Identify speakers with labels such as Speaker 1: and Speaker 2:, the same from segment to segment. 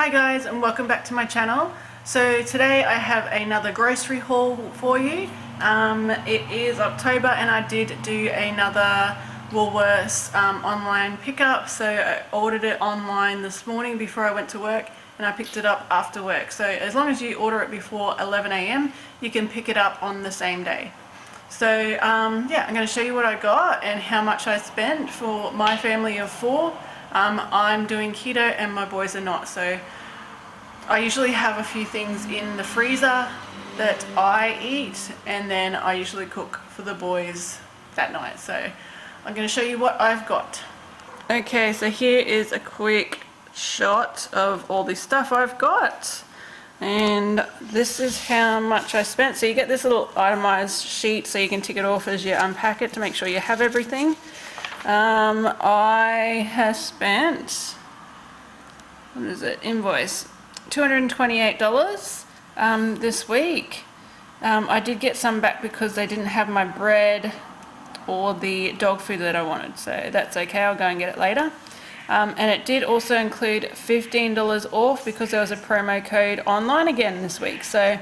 Speaker 1: Hi guys, and welcome back to my channel. So today I have another grocery haul for you. It is October and I did do another Woolworths online pickup. So I ordered it online this morning before I went to work and I picked it up after work. So as long as you order it before 11 a.m, you can pick it up on the same day. So yeah, I'm going to show you what I got and how much I spent for my family of 4. I'm doing keto and my boys are not, so I usually have a few things in the freezer that I eat and then I usually cook for the boys that night. So I'm going to show you what I've got. Okay, so here is a quick shot of all the stuff I've got. And this is how much I spent. So you get this little itemized sheet so you can tick it off as you unpack it to make sure you have everything. I have spent, what is it, invoice, $228 this week. I did get some back because they didn't have my bread or the dog food that I wanted, so that's okay, I'll go and get it later. And it did also include $15 off because there was a promo code online again this week. So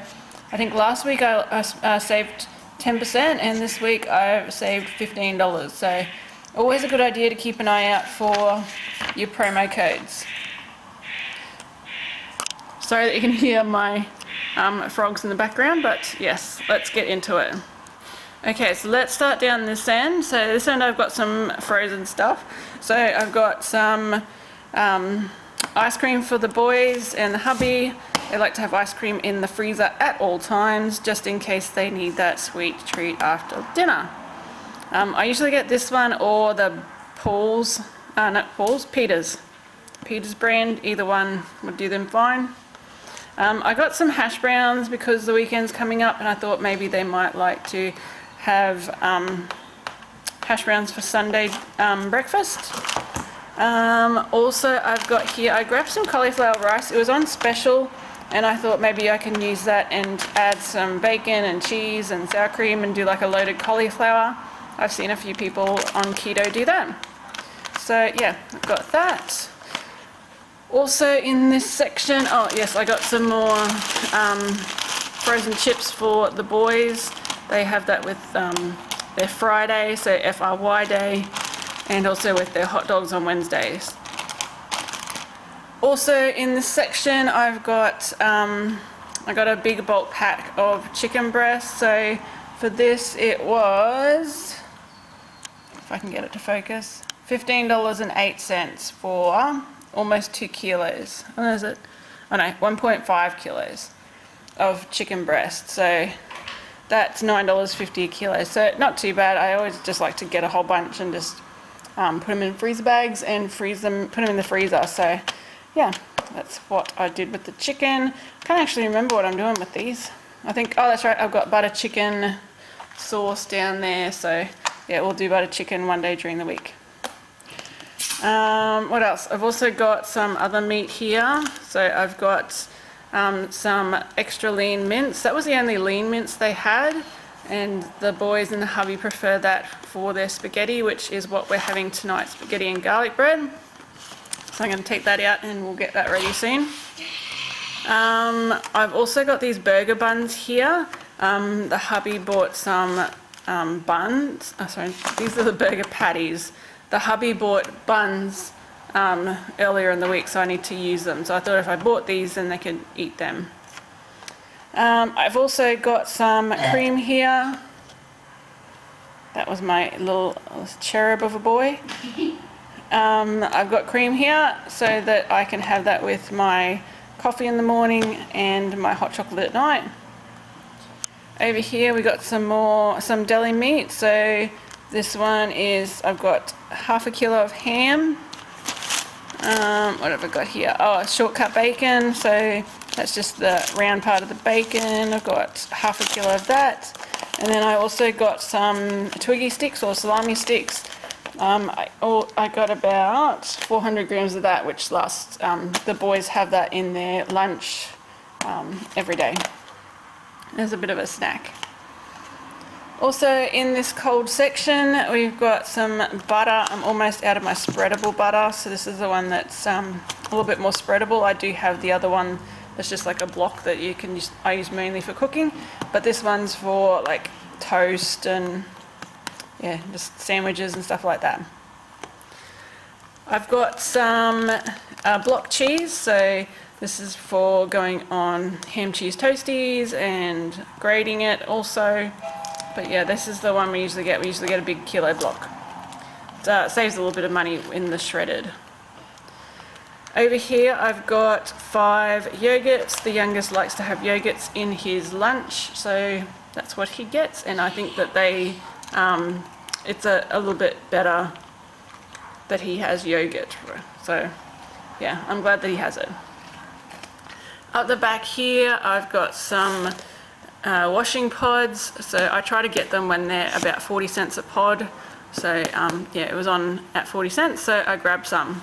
Speaker 1: I think last week I saved 10% and this week I've saved $15. So always a good idea to keep an eye out for your promo codes. Sorry that you can hear my frogs in the background, but yes, let's get into it. Okay, so let's start down this end. So this end I've got some frozen stuff. So I've got some ice cream for the boys and the hubby. They like to have ice cream in the freezer at all times, just in case they need that sweet treat after dinner. I usually get this one or the Peter's brand. Either one would do them fine. I got some hash browns because the weekend's coming up and I thought maybe they might like to have hash browns for Sunday breakfast. Also I've got here, I grabbed some cauliflower rice. It was on special and I thought maybe I can use that and add some bacon and cheese and sour cream and do like a loaded cauliflower. I've seen a few people on keto do that. So yeah, I've got that. Also in this section, oh yes, I got some more frozen chips for the boys. They have that with their Friday, so FRY day, and also with their hot dogs on Wednesdays. Also in this section, I got a big bulk pack of chicken breasts. So for this, it was, if I can get it to focus, $15.08 for almost 2 kilos. What is it? Oh no, 1.5 kilos of chicken breast. So that's $9.50 a kilo. So not too bad. I always just like to get a whole bunch and just put them in freezer bags and freeze them, put them in the freezer. So yeah, that's what I did with the chicken. Can't actually remember what I'm doing with these. I think, oh that's right, I've got butter chicken sauce down there. So yeah, we'll do butter chicken one day during the week. What else? I've also got some other meat here. So I've got some extra lean mince. That was the only lean mince they had, and the boys and the hubby prefer that for their spaghetti, which is what we're having tonight, spaghetti and garlic bread. So I'm going to take that out and we'll get that ready soon. I've also got these burger buns here. The hubby bought some buns. Oh, sorry, these are the burger patties. The hubby bought buns earlier in the week, so I need to use them. So I thought if I bought these, then they could eat them. I've also got some cream here. That was my little cherub of a boy. I've got cream here so that I can have that with my coffee in the morning and my hot chocolate at night. Over here we got some deli meat. So this one is, I've got half a kilo of ham. What have I got here? Oh, shortcut bacon. So that's just the round part of the bacon. I've got half a kilo of that. And then I also got some Twiggy sticks or salami sticks. I got about 400 grams of that, which lasts, the boys have that in their lunch every day. There's a bit of a snack. Also in this cold section, we've got some butter. I'm almost out of my spreadable butter, so this is the one that's a little bit more spreadable. I do have the other one that's just like a block that you can use. I use mainly for cooking, but this one's for like toast and yeah, just sandwiches and stuff like that. I've got some block cheese, so this is for going on ham cheese toasties and grating it also. But yeah, this is the one we usually get. We usually get a big kilo block. It saves a little bit of money in the shredded. Over here I've got 5 yogurts. The youngest likes to have yogurts in his lunch, so that's what he gets. And I think that it's a little bit better that he has yogurt. So yeah, I'm glad that he has it. Up the back here I've got some washing pods, so I try to get them when they're about 40 cents a pod. So yeah, it was on at 40 cents, so I grabbed some.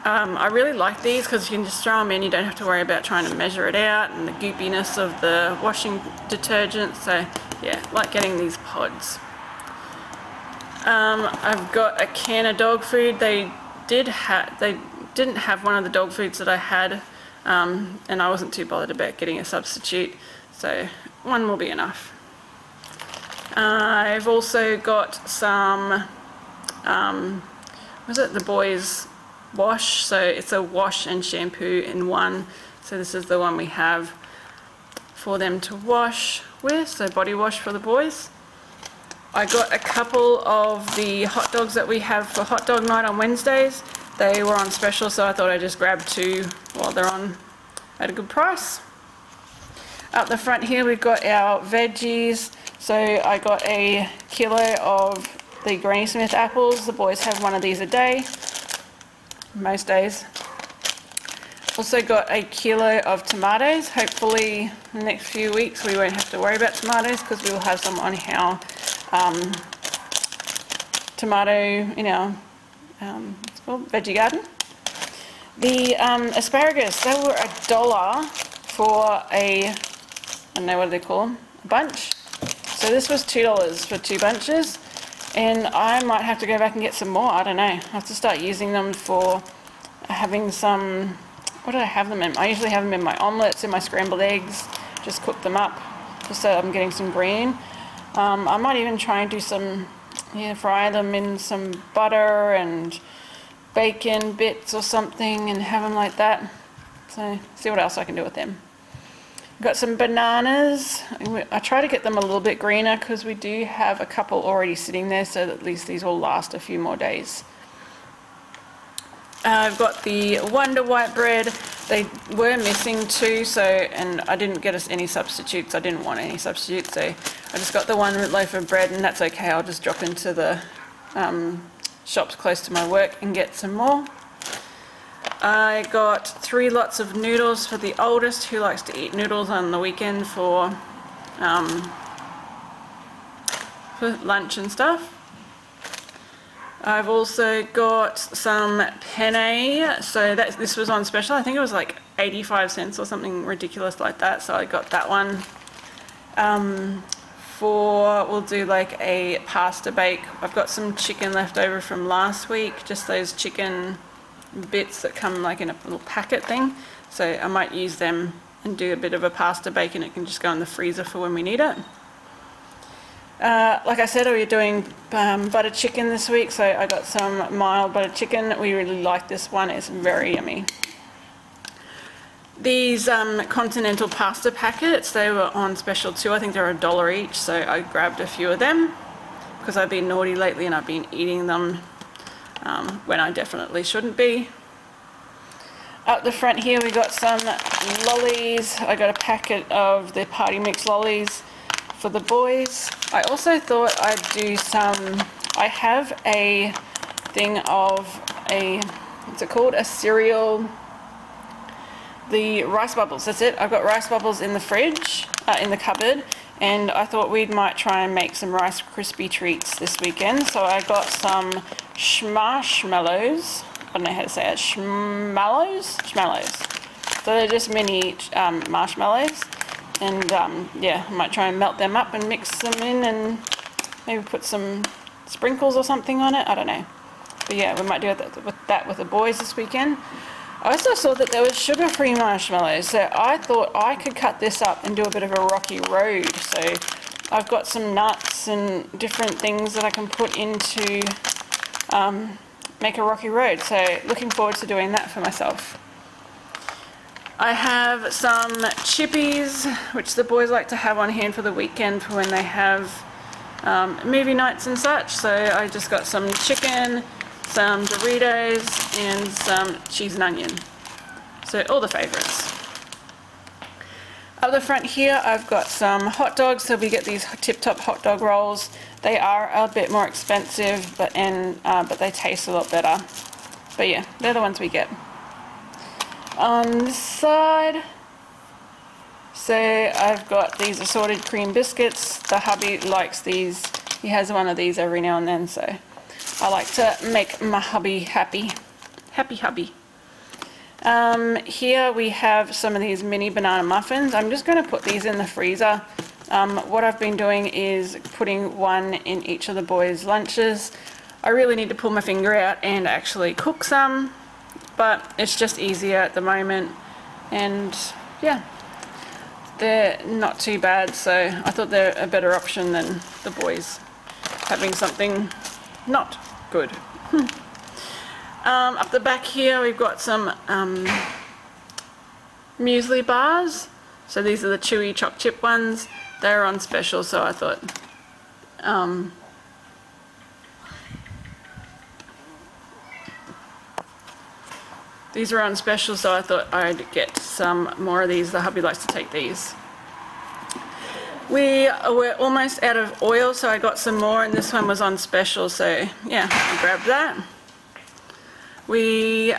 Speaker 1: I really like these because you can just throw them in, you don't have to worry about trying to measure it out and the goopiness of the washing detergent. So yeah, like getting these pods. I've got a can of dog food. They didn't have one of the dog foods that I had, and I wasn't too bothered about getting a substitute, so one will be enough. I've also got some the boys wash, so it's a wash and shampoo in one. So this is the one we have for them to wash with, so body wash for the boys. I got a couple of the hot dogs that we have for hot dog night on Wednesdays. They were on special, so I thought I'd just grab 2 while they're on at a good price. Up the front here we've got our veggies. So I got a kilo of the Granny Smith apples. The boys have one of these a day, most days. Also got a kilo of tomatoes. Hopefully in the next few weeks we won't have to worry about tomatoes because we will have some on our tomato in our what's it called, veggie garden. The asparagus, they were $1 for I don't know what they call them, a bunch. So this was $2 for 2 bunches, and I might have to go back and get some more. I don't know. I have to start using them for having some. What do I have them in? I usually have them in my omelettes, in my scrambled eggs. Just cook them up, just so I'm getting some green. I might even try and do some, fry them in some butter and bacon bits or something and have them like that. So see what else I can do with them. Got some bananas. I try to get them a little bit greener because we do have a couple already sitting there, so that at least these will last a few more days. I've got the Wonder White bread. They were missing 2, and I didn't get us any substitutes. I didn't want any substitutes, so I just got the 1 loaf of bread, and that's okay. I'll just drop into the shops close to my work and get some more. I got 3 lots of noodles for the oldest, who likes to eat noodles on the weekend for lunch and stuff. I've also got some penne, so this was on special. I think it was like 85 cents or something ridiculous like that, so I got that one. We'll do like a pasta bake. I've got some chicken left over from last week, just those chicken bits that come like in a little packet thing, so I might use them and do a bit of a pasta bake, and it can just go in the freezer for when we need it. Like I said, we're doing butter chicken this week, so I got some mild butter chicken. We really like this one, it's very yummy. These continental pasta packets, they were on special too. I think they're $1 each, so I grabbed a few of them because I've been naughty lately and I've been eating them when I definitely shouldn't be. Up the front here we got some lollies. I got a packet of the party mix lollies for the boys. I also thought I'd do some, I have a thing of what's it called, a cereal, the rice bubbles, that's it. I've got rice bubbles in the fridge, in the cupboard, and I thought we might try and make some Rice Krispie treats this weekend. So I got some marshmallows, I don't know how to say it, schmallows. So they're just mini marshmallows, And yeah, I might try and melt them up and mix them in and maybe put some sprinkles or something on it. I don't know. But yeah, we might do that with the boys this weekend. I also saw that there was sugar-free marshmallows, so I thought I could cut this up and do a bit of a rocky road. So I've got some nuts and different things that I can put into make a rocky road. So looking forward to doing that for myself. I have some chippies, which the boys like to have on hand for the weekend for when they have movie nights and such. So I just got some chicken, some Doritos, and some cheese and onion. So all the favorites. Up the front here, I've got some hot dogs. So we get these tip-top hot dog rolls. They are a bit more expensive, but they taste a lot better. But yeah, they're the ones we get. On this side, so I've got these assorted cream biscuits. The hubby likes these. He has one of these every now and then, so I like to make my hubby happy. Happy hubby. Here we have some of these mini banana muffins. I'm just going to put these in the freezer. What I've been doing is putting one in each of the boys' lunches. I really need to pull my finger out and actually cook some, but it's just easier at the moment, and yeah, they're not too bad, so I thought they're a better option than the boys having something not good. Up the back here we've got some muesli bars. So these are the chewy choc chip ones. They're on special, so I thought these are on special, so I thought I'd get some more of these. The hubby likes to take these. We were almost out of oil, so I got some more, and this one was on special, so yeah, I grabbed that. We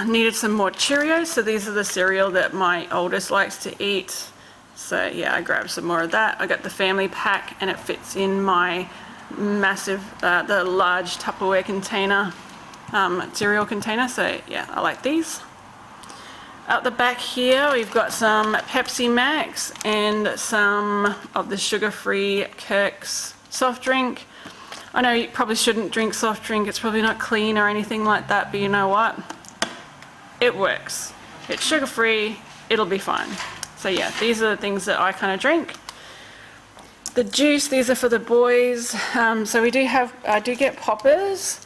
Speaker 1: needed some more Cheerios, so these are the cereal that my oldest likes to eat. So yeah, I grabbed some more of that. I got the family pack, and it fits in my massive, the large Tupperware container. Cereal container, so yeah, I like these. Out the back here we've got some Pepsi Max and some of the sugar-free Kirk's soft drink. I know you probably shouldn't drink soft drink, it's probably not clean or anything like that, but you know what? It works. It's sugar-free, it'll be fine. So yeah, these are the things that I kind of drink. The juice, these are for the boys. So I do get poppers,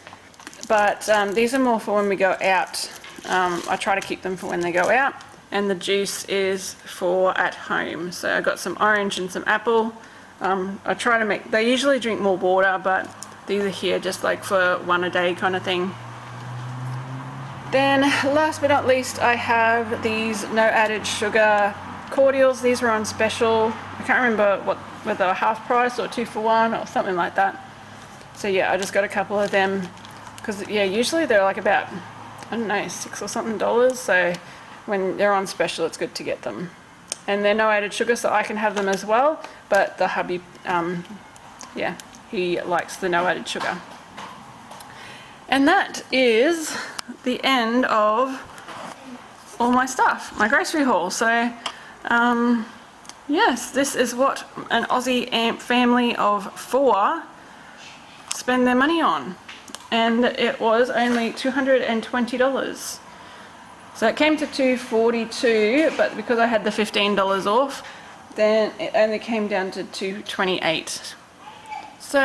Speaker 1: but these are more for when we go out. I try to keep them for when they go out, and the juice is for at home. So I got some orange and some apple. I try to make, they usually drink more water, but these are here just like for one a day kind of thing. Then last but not least, I have these no added sugar cordials. These were on special. I can't remember whether they were half price or 2 for 1 or something like that. So yeah, I just got a couple of them. Because yeah, usually they're like about, I don't know, $6 or something. So when they're on special, it's good to get them. And they're no added sugar, so I can have them as well. But the hubby, yeah, he likes the no added sugar. And that is the end of all my stuff, my grocery haul. So yes, this is what an Aussie AMP family of 4 spend their money on. And it was only $220. So it came to $242, but because I had the $15 off, then it only came down to $228. So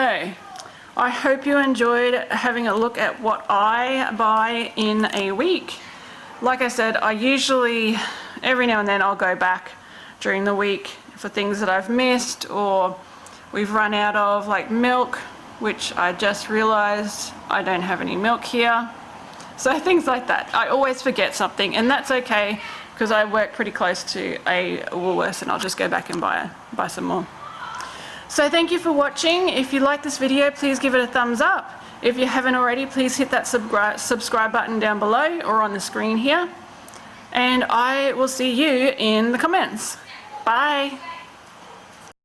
Speaker 1: I hope you enjoyed having a look at what I buy in a week. Like I said, I usually, every now and then I'll go back during the week for things that I've missed, or we've run out of, like milk, which I just realized I don't have any milk here. So things like that. I always forget something, and that's okay because I work pretty close to a Woolworths, and I'll just go back and buy some more. So thank you for watching. If you like this video, please give it a thumbs up. If you haven't already, please hit that subscribe button down below or on the screen here. And I will see you in the comments. Bye.